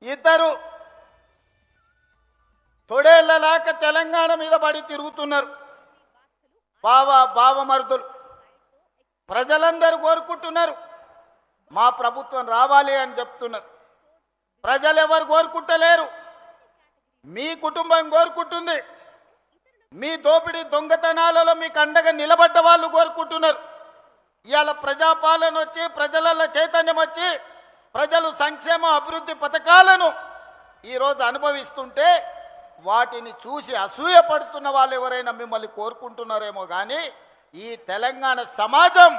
ఇద్దరు తొడేళ్లలాక తెలంగాణ మీద పడి తిరుగుతున్నారు. బావమరుదులు ప్రజలందరూ కోరుకుంటున్నారు, మా ప్రభుత్వం రావాలి అని చెప్తున్నారు. ప్రజలు ఎవరు కోరుకుంటలేరు, మీ కుటుంబం కోరుకుంటుంది. మీ దోపిడీ దొంగతనాలలో మీకు అండగా నిలబడ్డ వాళ్ళు కోరుకుంటున్నారు. ఇవాళ ప్రజాపాలన వచ్చి ప్రజలలో చైతన్యం వచ్చి ప్రజలు సంక్షేమ అభివృద్ధి పథకాలను ఈరోజు అనుభవిస్తుంటే వాటిని చూసి అసూయపడుతున్న వాళ్ళు ఎవరైనా మిమ్మల్ని కోరుకుంటున్నారేమో కానీ ఈ తెలంగాణ సమాజం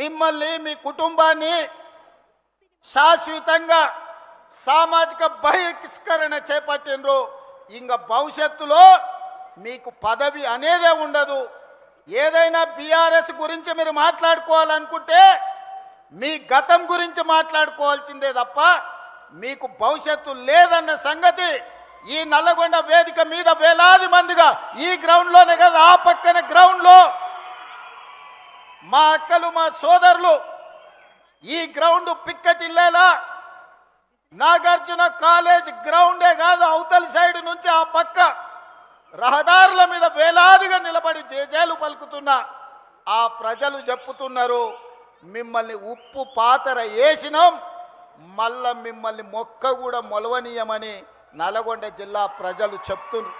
మిమ్మల్ని మీ కుటుంబాన్ని శాశ్వతంగా సామాజిక బహిష్కరణ చేపట్టినరు. ఇంకా భవిష్యత్తులో మీకు పదవి అనేదే ఉండదు. ఏదైనా బీఆర్ఎస్ గురించి మీరు మాట్లాడుకోవాలనుకుంటే మీ గతం గురించి మాట్లాడుకోవాల్సిందే తప్ప మీకు భవిష్యత్తు లేదన్న సంగతి ఈ నల్లగొండ వేదిక మీద వేలాది మందిగా ఈ గ్రౌండ్లోనే కదా ఆ పక్కన గ్రౌండ్లో మా అక్కలు మా సోదరులు ఈ గ్రౌండ్ పిక్కటిల్లేలా నాగార్జున కాలేజ్ గ్రౌండే కాదు అవతలి సైడ్ నుంచి ఆ పక్క రహదారుల మీద వేలాదిగా నిలబడి జేజేలు పలుకుతున్న ఆ ప్రజలు చెప్పుతున్నారు, మిమ్మల్ని ఉప్పు పాతర వేసినాం, మళ్ళా మిమ్మల్ని మొక్క కూడా మొలవనీయమని నల్గొండ జిల్లా ప్రజలు చెప్తున్నారు.